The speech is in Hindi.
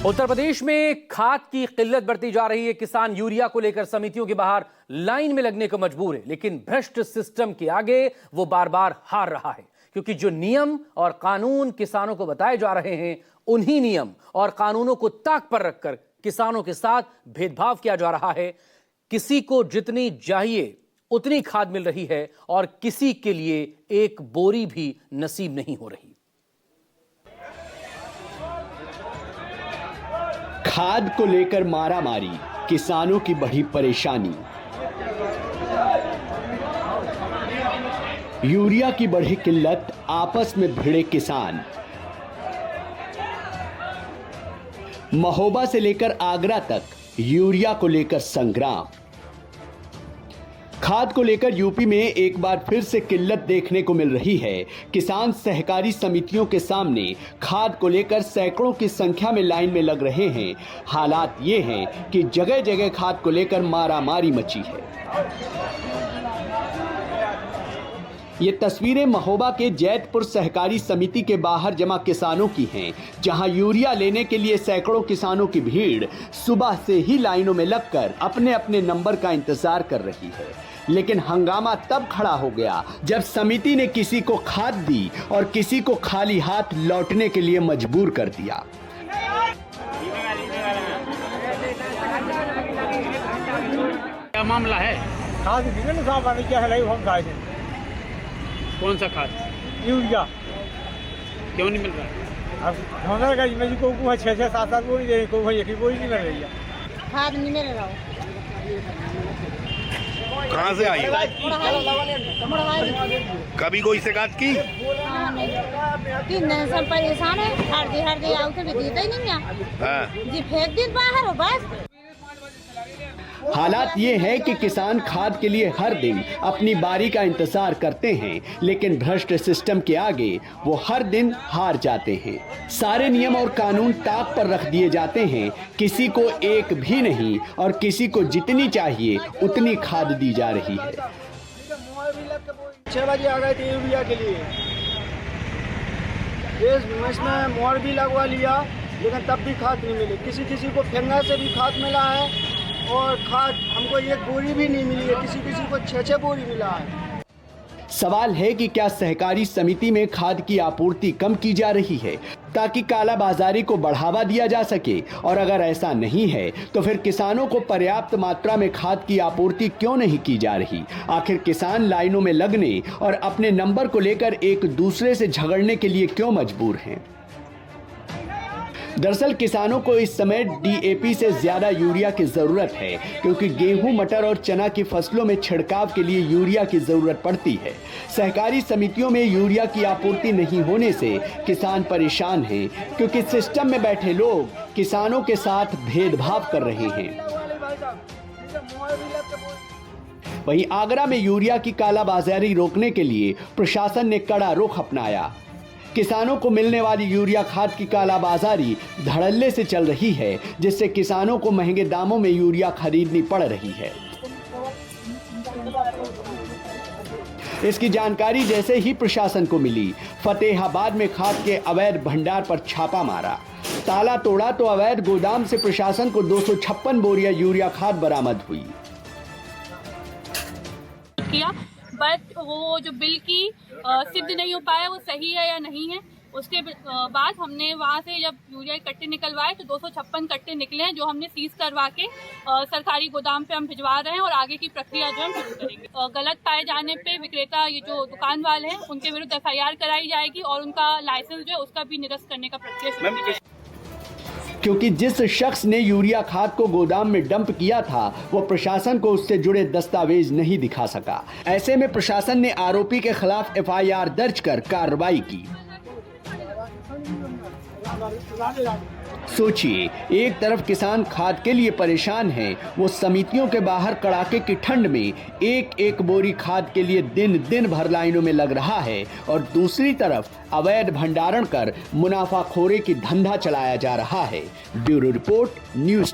उत्तर प्रदेश में खाद की किल्लत बढ़ती जा रही है। किसान यूरिया को लेकर समितियों के बाहर लाइन में लगने को मजबूर है, लेकिन भ्रष्ट सिस्टम के आगे वो बार बार हार रहा है, क्योंकि जो नियम और कानून किसानों को बताए जा रहे हैं, उन्हीं नियम और कानूनों को ताक पर रखकर किसानों के साथ भेदभाव किया जा रहा है। किसी को जितनी चाहिए उतनी खाद मिल रही है और किसी के लिए एक बोरी भी नसीब नहीं हो रही। खाद को लेकर मारामारी, किसानों की बढ़ी परेशानी। यूरिया की बढ़ी किल्लत, आपस में भिड़े किसान। महोबा से लेकर आगरा तक यूरिया को लेकर संग्राम। खाद को लेकर यूपी में एक बार फिर से किल्लत देखने को मिल रही है। किसान सहकारी समितियों के सामने खाद को लेकर सैकड़ों की संख्या में लाइन में लग रहे हैं। हालात ये हैं कि जगह जगह खाद को लेकर मारामारी मची है। ये तस्वीरें महोबा के जैतपुर सहकारी समिति के बाहर जमा किसानों की हैं, जहां यूरिया लेने के लिए सैकड़ों किसानों की भीड़ सुबह से ही लाइनों में लगकर अपने अपने नंबर का इंतजार कर रही है। लेकिन हंगामा तब खड़ा हो गया जब समिति ने किसी को खाद दी और किसी को खाली हाथ लौटने के लिए मजबूर कर दिया। क्या मामला है? खाद क्या है? कौन सा खाद? यूरिया। क्यों नहीं मिल रहा है? अब मेरी को 6-7 बोरी दे, को एक ही बोरी नहीं मिल रही है। खाद नहीं मिल रहा। कहाँ से आई? कभी कोई शिकायत की? 3 दिन से परेशान है। हर दे आउ तो भी देता ही नहीं है जी, फेंक दिन बाहर हो बस। हालात ये है कि किसान खाद के लिए हर दिन अपनी बारी का इंतजार करते हैं, लेकिन भ्रष्ट सिस्टम के आगे वो हर दिन हार जाते हैं। सारे नियम और कानून ताक पर रख दिए जाते हैं, किसी को एक भी नहीं और किसी को जितनी चाहिए उतनी खाद दी जा रही है। 6 बजे आ गए थे यूरिया के लिए, इसमें मोहर भी लगवा लिया, लेकिन तब भी खाद नहीं मिली। किसी को फेंगा से भी खाद मिला है और खाद हमको एक बोरी भी नहीं मिली है, किसी को 6-6 बोरी मिला है। सवाल है कि क्या सहकारी समिति में खाद की आपूर्ति कम की जा रही है ताकि कालाबाजारी को बढ़ावा दिया जा सके, और अगर ऐसा नहीं है तो फिर किसानों को पर्याप्त मात्रा में खाद की आपूर्ति क्यों नहीं की जा रही? आखिर किसान लाइनों में लगने और अपने नंबर को लेकर एक दूसरे से झगड़ने के लिए क्यों मजबूर हैं? दरअसल किसानों को इस समय डीएपी से ज्यादा यूरिया की जरूरत है, क्योंकि गेहूं, मटर और चना की फसलों में छिड़काव के लिए यूरिया की जरूरत पड़ती है। सहकारी समितियों में यूरिया की आपूर्ति नहीं होने से किसान परेशान हैं, क्योंकि सिस्टम में बैठे लोग किसानों के साथ भेदभाव कर रहे हैं। वहीं आगरा में यूरिया की कालाबाजारी रोकने के लिए प्रशासन ने कड़ा रुख अपनाया। किसानों को मिलने वाली यूरिया खाद की कालाबाजारी धड़ल्ले से चल रही है, जिससे किसानों को महंगे दामों में यूरिया खरीदनी पड़ रही है। इसकी जानकारी जैसे ही प्रशासन को मिली, फतेहाबाद में खाद के अवैध भंडार पर छापा मारा। ताला तोड़ा तो अवैध गोदाम से प्रशासन को 256 बोरियां यूरिया खाद बरामद हुई। बट वो जो बिल की सिद्ध नहीं हो पाया वो सही है या नहीं है। उसके बाद हमने वहाँ से जब यूरिया कट्टे निकलवाए तो 256 कट्टे निकले हैं, जो हमने सीज करवा के सरकारी गोदाम पे हम भिजवा रहे हैं और आगे की प्रक्रिया जो हम शुरू करेंगे। गलत पाए जाने पे विक्रेता, ये जो दुकान वाले हैं, उनके विरुद्ध FIR कराई जाएगी और उनका लाइसेंस जो है उसका भी निरस्त करने का प्रक्रिया शुरू की जाएगी। क्योंकि जिस शख्स ने यूरिया खाद को गोदाम में डंप किया था, वो प्रशासन को उससे जुड़े दस्तावेज नहीं दिखा सका। ऐसे में प्रशासन ने आरोपी के खिलाफ FIR दर्ज कर कार्रवाई की। सोचिए, एक तरफ किसान खाद के लिए परेशान हैं, वो समितियों के बाहर कड़ाके की ठंड में एक बोरी खाद के लिए दिन भर लाइनों में लग रहा है, और दूसरी तरफ अवैध भंडारण कर मुनाफाखोरी की धंधा चलाया जा रहा है। Bureau report, news.